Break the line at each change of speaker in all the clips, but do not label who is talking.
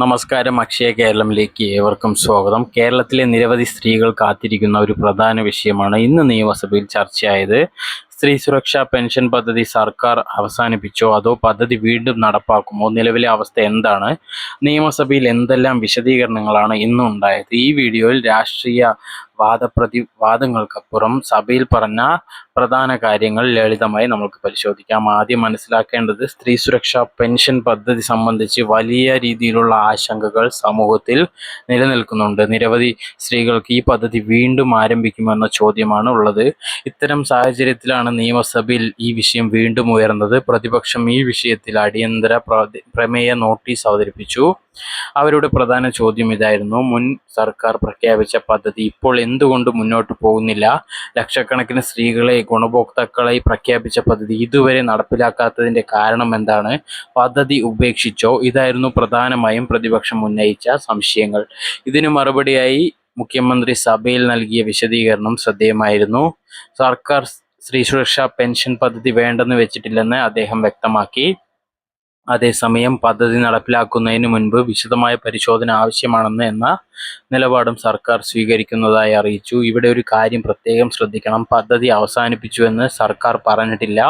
നമസ്കാരം. അക്ഷയ കേരളത്തിലേക്ക് ഏവർക്കും സ്വാഗതം. കേരളത്തിലെ നിരവധി സ്ത്രീകൾ കാത്തിരിക്കുന്ന ഒരു പ്രധാന വിഷയമാണ് ഇന്ന് നിയമസഭയിൽ ചർച്ചയായത്. സ്ത്രീ സുരക്ഷാ പെൻഷൻ പദ്ധതി സർക്കാർ അവസാനിപ്പിച്ചോ അതോ പദ്ധതി വീണ്ടും നടപ്പാക്കുമോ? നിലവിലെ അവസ്ഥ എന്താണ്? നിയമസഭയിൽ എന്തെല്ലാം വിശദീകരണങ്ങളാണ് ഇന്നുണ്ടായത്? ഈ വീഡിയോയിൽ രാഷ്ട്രീയ വാദങ്ങൾക്കപ്പുറം സഭയിൽ പറഞ്ഞ പ്രധാന കാര്യങ്ങൾ ലളിതമായി നമുക്ക് പരിശോധിക്കാം. ആദ്യം മനസ്സിലാക്കേണ്ടത് സ്ത്രീ സുരക്ഷാ പെൻഷൻ പദ്ധതി സംബന്ധിച്ച് വലിയ രീതിയിലുള്ള ആശങ്കകൾ സമൂഹത്തിൽ നിലനിൽക്കുന്നുണ്ട്. നിരവധി സ്ത്രീകൾക്ക് ഈ പദ്ധതി വീണ്ടും ആരംഭിക്കുമെന്ന ചോദ്യമാണ് ഉള്ളത്. ഇത്തരം സാഹചര്യത്തിലാണ് നിയമസഭയിൽ ഈ വിഷയം വീണ്ടും ഉയർന്നത്. പ്രതിപക്ഷം ഈ വിഷയത്തിൽ അടിയന്തര പ്രമേയ നോട്ടീസ് അവതരിപ്പിച്ചു. അവരുടെ പ്രധാന ചോദ്യം ഇതായിരുന്നു: മുൻ സർക്കാർ പ്രഖ്യാപിച്ച പദ്ധതി ഇപ്പോൾ എന്തുകൊണ്ട് മുന്നോട്ട് പോകുന്നില്ല? ലക്ഷക്കണക്കിന് സ്ത്രീകളെ ഗുണഭോക്താക്കളായി പ്രഖ്യാപിച്ച പദ്ധതി ഇതുവരെ നടപ്പിലാക്കാത്തതിന്റെ കാരണം എന്താണ്? പദ്ധതി ഉപേക്ഷിച്ചോ? ഇതായിരുന്നു പ്രധാനമായും പ്രതിപക്ഷം ഉന്നയിച്ച സംശയങ്ങൾ. ഇതിനു മറുപടിയായി മുഖ്യമന്ത്രി സഭയിൽ നൽകിയ വിശദീകരണം ശ്രദ്ധേയമായിരുന്നു. സർക്കാർ സ്ത്രീ സുരക്ഷാ പെൻഷൻ പദ്ധതി വേണ്ടെന്ന് വെച്ചിട്ടില്ലെന്ന് അദ്ദേഹം വ്യക്തമാക്കി. അതേസമയം പദ്ധതി നടപ്പിലാക്കുന്നതിന് മുൻപ് വിശദമായ പരിശോധന ആവശ്യമാണെന്ന് എന്ന നിലപാടും സർക്കാർ സ്വീകരിക്കുന്നതായി അറിയിച്ചു. ഇവിടെ ഒരു കാര്യം പ്രത്യേകം ശ്രദ്ധിക്കണം. പദ്ധതി അവസാനിപ്പിച്ചുവെന്ന് സർക്കാർ പറഞ്ഞിട്ടില്ല.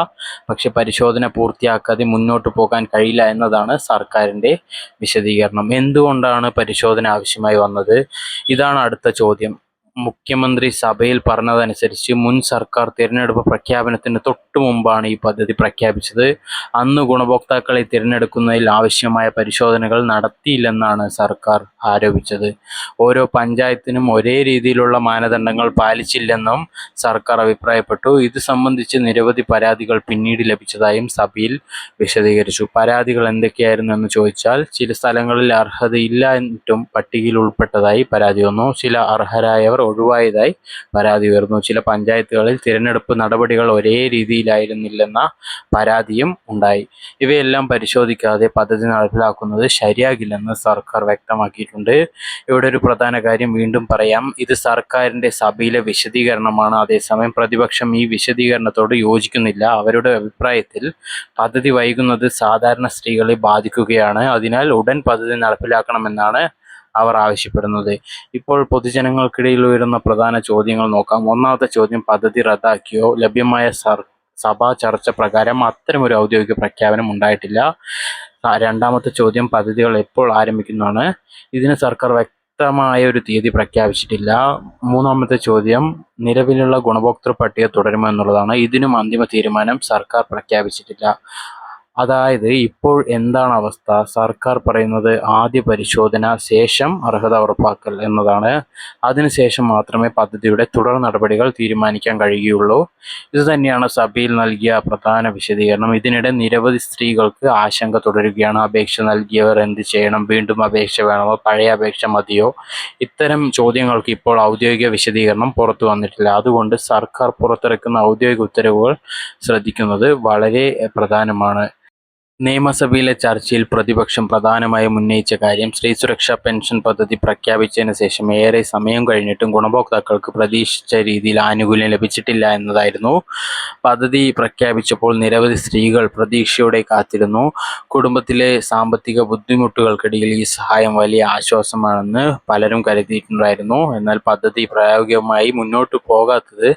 പക്ഷെ പരിശോധന പൂർത്തിയാക്കാതെ മുന്നോട്ട് പോകാൻ കഴിയില്ല എന്നതാണ് സർക്കാരിൻ്റെ വിശദീകരണം. എന്തുകൊണ്ടാണ് പരിശോധന ആവശ്യമായി വന്നത്? ഇതാണ് അടുത്ത ചോദ്യം. മുഖ്യമന്ത്രി സഭയിൽ പറഞ്ഞതനുസരിച്ച് മുൻ സർക്കാർ തിരഞ്ഞെടുപ്പ് പ്രഖ്യാപനത്തിന് തൊട്ടു മുമ്പാണ് ഈ പദ്ധതി പ്രഖ്യാപിച്ചത്. അന്ന് ഗുണഭോക്താക്കളെ തിരഞ്ഞെടുക്കുന്നതിൽ ആവശ്യമായ പരിശോധനകൾ നടത്തിയില്ലെന്നാണ് സർക്കാർ ആരോപിച്ചത്. ഓരോ പഞ്ചായത്തിനും ഒരേ രീതിയിലുള്ള മാനദണ്ഡങ്ങൾ പാലിച്ചില്ലെന്നും സർക്കാർ അഭിപ്രായപ്പെട്ടു. ഇത് സംബന്ധിച്ച് നിരവധി പരാതികൾ പിന്നീട് ലഭിച്ചതായും സഭയിൽ വിശദീകരിച്ചു. പരാതികൾ എന്തൊക്കെയായിരുന്നു എന്ന് ചോദിച്ചാൽ, ചില സ്ഥലങ്ങളിൽ അർഹതയില്ല എന്നിട്ടും പട്ടികയിൽ ഉൾപ്പെട്ടതായി പരാതി വന്നു. ചില അർഹരായവർ ഒഴിവായതായി പരാതി ഉയർന്നു. ചില പഞ്ചായത്തുകളിൽ തിരഞ്ഞെടുപ്പ് നടപടികൾ ഒരേ രീതിയിലായിരുന്നില്ലെന്ന പരാതിയും ഉണ്ടായി. ഇവയെല്ലാം പരിശോധിക്കാതെ പദ്ധതി നടപ്പിലാക്കുന്നത് ശരിയാകില്ലെന്ന് സർക്കാർ വ്യക്തമാക്കിയിട്ടുണ്ട്. ഇവിടെ ഒരു പ്രധാന കാര്യം വീണ്ടും പറയാം. ഇത് സർക്കാരിൻ്റെ സഭയിലെ വിശദീകരണമാണ്. അതേസമയം പ്രതിപക്ഷം ഈ വിശദീകരണത്തോട് യോജിക്കുന്നില്ല. അവരുടെ അഭിപ്രായത്തിൽ പദ്ധതി വൈകുന്നത് സാധാരണ സ്ത്രീകളെ ബാധിക്കുകയാണ്. അതിനാൽ ഉടൻ പദ്ധതി നടപ്പിലാക്കണമെന്നാണ് അവർ ആവശ്യപ്പെടുന്നത്. ഇപ്പോൾ പൊതുജനങ്ങൾക്കിടയിൽ ഉയരുന്ന പ്രധാന ചോദ്യങ്ങൾ നോക്കാം. ഒന്നാമത്തെ ചോദ്യം: പദ്ധതി റദ്ദാക്കിയോ? ലഭ്യമായ സഭാ ചർച്ച പ്രകാരം അത്തരമൊരു ഔദ്യോഗിക പ്രഖ്യാപനം ഉണ്ടായിട്ടില്ല. രണ്ടാമത്തെ ചോദ്യം: പദ്ധതികൾ എപ്പോൾ ആരംഭിക്കുന്നതാണ്? ഇതിന് സർക്കാർ വ്യക്തമായ ഒരു തീയതി പ്രഖ്യാപിച്ചിട്ടില്ല. മൂന്നാമത്തെ ചോദ്യം: നിലവിലുള്ള ഗുണഭോക്തൃ പട്ടിക തുടരുമോ എന്നുള്ളതാണ്. ഇതിനും അന്തിമ തീരുമാനം സർക്കാർ പ്രഖ്യാപിച്ചിട്ടില്ല. അതായത് ഇപ്പോൾ എന്താണ് അവസ്ഥ? സർക്കാർ പറയുന്നത് ആദ്യ പരിശോധന, ശേഷം അർഹത ഉറപ്പാക്കൽ എന്നതാണ്. അതിനുശേഷം മാത്രമേ പദ്ധതിയുടെ തുടർ നടപടികൾ തീരുമാനിക്കാൻ കഴിയുകയുള്ളൂ. ഇതുതന്നെയാണ് സഭയിൽ നൽകിയ പ്രധാന വിശദീകരണം. ഇതിനിടെ നിരവധി സ്ത്രീകൾക്ക് ആശങ്ക തുടരുകയാണ്. അപേക്ഷ നൽകിയവർ എന്ത് ചെയ്യണം? വീണ്ടും അപേക്ഷ വേണമോ? പഴയ അപേക്ഷ മതിയോ? ഇത്തരം ചോദ്യങ്ങൾക്ക് ഇപ്പോൾ ഔദ്യോഗിക വിശദീകരണം പുറത്തു വന്നിട്ടില്ല. അതുകൊണ്ട് സർക്കാർ പുറത്തിറക്കുന്ന ഔദ്യോഗിക ഉത്തരവുകൾ ശ്രദ്ധിക്കുന്നത് വളരെ പ്രധാനമാണ്. നിയമസഭയിലെ ചർച്ചയിൽ പ്രതിപക്ഷം പ്രധാനമായും ഉന്നയിച്ച കാര്യം സ്ത്രീ സുരക്ഷാ പെൻഷൻ പദ്ധതി പ്രഖ്യാപിച്ചതിന് ശേഷം ഏറെ സമയം കഴിഞ്ഞിട്ടും ഗുണഭോക്താക്കൾക്ക് പ്രതീക്ഷിച്ച രീതിയിൽ ആനുകൂല്യം ലഭിച്ചിട്ടില്ല എന്നതായിരുന്നു. പദ്ധതി പ്രഖ്യാപിച്ചപ്പോൾ നിരവധി സ്ത്രീകൾ പ്രതീക്ഷയോടെ കാത്തിരുന്നു. കുടുംബത്തിലെ സാമ്പത്തിക ബുദ്ധിമുട്ടുകൾക്കിടയിൽ ഈ സഹായം വലിയ ആശ്വാസമാണെന്ന് പലരും കരുതിയിട്ടുണ്ടായിരുന്നു. എന്നാൽ പദ്ധതി പ്രായോഗികമായി മുന്നോട്ട് പോകാത്തത്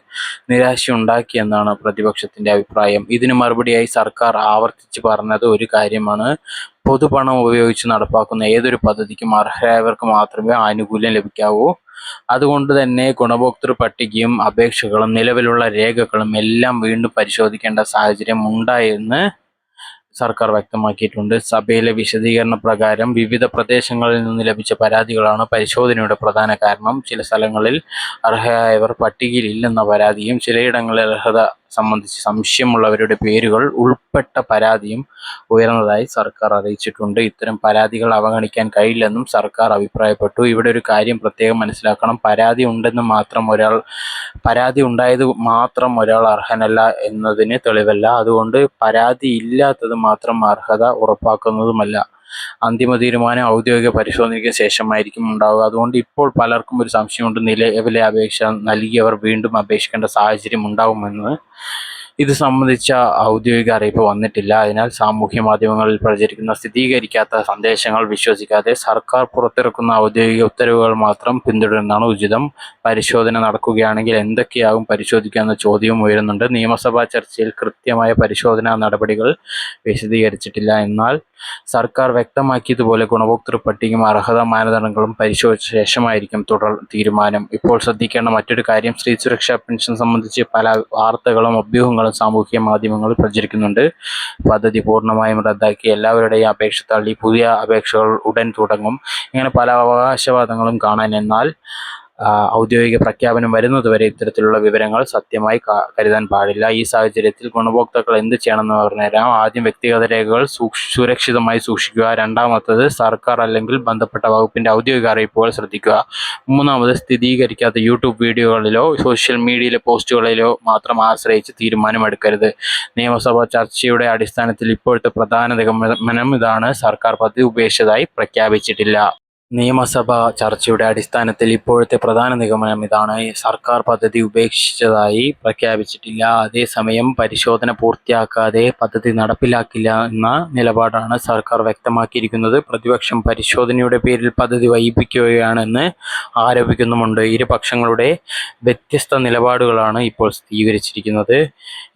നിരാശയുണ്ടാക്കിയെന്നാണ് പ്രതിപക്ഷത്തിൻ്റെ അഭിപ്രായം. ഇതിന് മറുപടിയായി സർക്കാർ ആവർത്തിച്ച് പറഞ്ഞത് ഒരു കാര്യമാണ്: പൊതുപണം ഉപയോഗിച്ച് നടപ്പാക്കുന്ന ഏതൊരു പദ്ധതിക്കും അർഹരായവർക്ക് മാത്രമേ ആനുകൂല്യം ലഭിക്കാവൂ. അതുകൊണ്ട് തന്നെ ഗുണഭോക്തൃ പട്ടികയും അപേക്ഷകളും നിലവിലുള്ള രേഖകളും എല്ലാം വീണ്ടും പരിശോധിക്കേണ്ട സാഹചര്യം ഉണ്ടായെന്ന് സർക്കാർ വ്യക്തമാക്കിയിട്ടുണ്ട്. സഭയിലെ വിശദീകരണ പ്രകാരം വിവിധ പ്രദേശങ്ങളിൽ നിന്ന് ലഭിച്ച പരാതികളാണ് പരിശോധനയുടെ പ്രധാന കാരണം. ചില സ്ഥലങ്ങളിൽ അർഹരായവർ പട്ടികയിൽ ഇല്ലെന്ന പരാതിയും ചിലയിടങ്ങളിൽ അർഹത സംബന്ധിച്ച് സംശയമുള്ളവരുടെ പേരുകൾ ഉൾപ്പെട്ട പരാതിയും ഉയർന്നതായി സർക്കാർ അറിയിച്ചിട്ടുണ്ട്. ഇത്തരം പരാതികൾ അവഗണിക്കാൻ കഴിയില്ലെന്നും സർക്കാർ അഭിപ്രായപ്പെട്ടു. ഇവിടെ ഒരു കാര്യം പ്രത്യേകം മനസ്സിലാക്കണം. പരാതി ഉണ്ടായത് മാത്രം ഒരാൾ അർഹനല്ല എന്നതിന് തെളിവല്ല. അതുകൊണ്ട് പരാതി ഇല്ലാത്തത് മാത്രം അർഹത ഉറപ്പാക്കുന്നതുമല്ല. അന്തിമ തീരുമാനം ഔദ്യോഗിക പരിശോധനയ്ക്ക് ശേഷമായിരിക്കും ഉണ്ടാവുക. അതുകൊണ്ട് ഇപ്പോൾ പലർക്കും ഒരു സംശയമുണ്ട്: നിലവിലെ അപേക്ഷ നൽകിയവർ വീണ്ടും അപേക്ഷിക്കേണ്ട സാഹചര്യം ഉണ്ടാവുമെന്ന്. ഇത് സംബന്ധിച്ച ഔദ്യോഗിക അറിയിപ്പ് വന്നിട്ടില്ല. അതിനാൽ സാമൂഹ്യ മാധ്യമങ്ങളിൽ പ്രചരിക്കുന്ന സ്ഥിരീകരിക്കാത്ത സന്ദേശങ്ങൾ വിശ്വസിക്കാതെ സർക്കാർ പുറത്തിറക്കുന്ന ഔദ്യോഗിക ഉത്തരവുകൾ മാത്രം പിന്തുടരുന്നതാണ് ഉചിതം. പരിശോധന നടക്കുകയാണെങ്കിൽ എന്തൊക്കെയാകും പരിശോധിക്കുക എന്ന ചോദ്യവും ഉയരുന്നുണ്ട്. നിയമസഭാ ചർച്ചയിൽ കൃത്യമായ പരിശോധനാ നടപടികൾ വിശദീകരിച്ചിട്ടില്ല. എന്നാൽ സർക്കാർ വ്യക്തമാക്കിയതുപോലെ ഗുണഭോക്തൃ പട്ടികയും അർഹതാ മാനദണ്ഡങ്ങളും പരിശോധിച്ച ശേഷമായിരിക്കും തുടർ തീരുമാനം. ഇപ്പോൾ ശ്രദ്ധിക്കേണ്ട മറ്റൊരു കാര്യം, സ്ത്രീ സുരക്ഷാ പെൻഷൻ സംബന്ധിച്ച് പല വാർത്തകളും അഭ്യൂഹങ്ങളും സാമൂഹ്യ മാധ്യമങ്ങളിൽ പ്രചരിക്കുന്നുണ്ട്. പദ്ധതി പൂർണ്ണമായും റദ്ദാക്കി എല്ലാവരുടെയും അപേക്ഷ തള്ളി പുതിയ അപേക്ഷകൾ ഉടൻ തുടങ്ങും, ഇങ്ങനെ പല അവകാശവാദങ്ങളും കാണാൻ. എന്നാൽ ഔദ്യോഗിക പ്രഖ്യാപനം വരുന്നതുവരെ ഇത്തരത്തിലുള്ള വിവരങ്ങൾ സത്യമായി കരുതാൻ പാടില്ല. ഈ സാഹചര്യത്തിൽ ഗുണഭോക്താക്കൾ എന്ത് ചെയ്യണമെന്ന് പറഞ്ഞുതരാം. ആദ്യം വ്യക്തിഗത രേഖകൾ സുരക്ഷിതമായി സൂക്ഷിക്കുക. രണ്ടാമത്തത് സർക്കാർ അല്ലെങ്കിൽ ബന്ധപ്പെട്ട വകുപ്പിന്റെ ഔദ്യോഗിക അറിയിപ്പുകൾ ശ്രദ്ധിക്കുക. മൂന്നാമത് സ്ഥിരീകരിക്കാത്ത യൂട്യൂബ് വീഡിയോകളിലോ സോഷ്യൽ മീഡിയയിലെ പോസ്റ്റുകളിലോ മാത്രം ആശ്രയിച്ച് തീരുമാനമെടുക്കരുത്. നിയമസഭാ ചർച്ചയുടെ അടിസ്ഥാനത്തിൽ ഇപ്പോഴത്തെ പ്രധാന നിഗമനം ഇതാണ്: സർക്കാർ പദ്ധതി ഉപേക്ഷിച്ചതായി പ്രഖ്യാപിച്ചിട്ടില്ല. നിയമസഭാ ചർച്ചയുടെ അടിസ്ഥാനത്തിൽ ഇപ്പോഴത്തെ പ്രധാന നിഗമനം ഇതാണ്: സർക്കാർ പദ്ധതി ഉപേക്ഷിച്ചതായി പ്രഖ്യാപിച്ചിട്ടില്ല. അതേസമയം പരിശോധന പൂർത്തിയാക്കാതെ പദ്ധതി നടപ്പിലാക്കില്ല എന്ന നിലപാടാണ് സർക്കാർ വ്യക്തമാക്കിയിരിക്കുന്നത്. പ്രതിപക്ഷം പരിശോധനയുടെ പേരിൽ പദ്ധതി വൈകിപ്പിക്കുകയാണെന്ന് ആരോപിക്കുന്നുമുണ്ട്. ഇരുപക്ഷങ്ങളുടെ വ്യത്യസ്ത നിലപാടുകളാണ് ഇപ്പോൾ സ്ഥിരീകരിച്ചിരിക്കുന്നത്.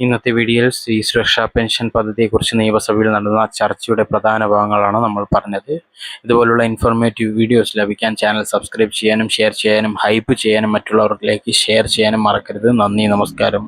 ഇന്നത്തെ വീഡിയോയിൽ സ്ത്രീ സുരക്ഷാ പെൻഷൻ പദ്ധതിയെക്കുറിച്ച് നിയമസഭയിൽ നടന്ന ചർച്ചയുടെ പ്രധാന ഭാഗങ്ങളാണ് നമ്മൾ പറഞ്ഞത്. ഇതുപോലുള്ള ഇൻഫോർമേറ്റീവ് വീഡിയോസ് ലഭിക്കാൻ ചാനൽ സബ്സ്ക്രൈബ് ചെയ്യാനും ഷെയർ ചെയ്യാനും ഹൈപ്പ് ചെയ്യാനും മറ്റുള്ളവരിലേക്ക് ഷെയർ ചെയ്യാനും മറക്കരുത്. നന്ദി, നമസ്കാരം.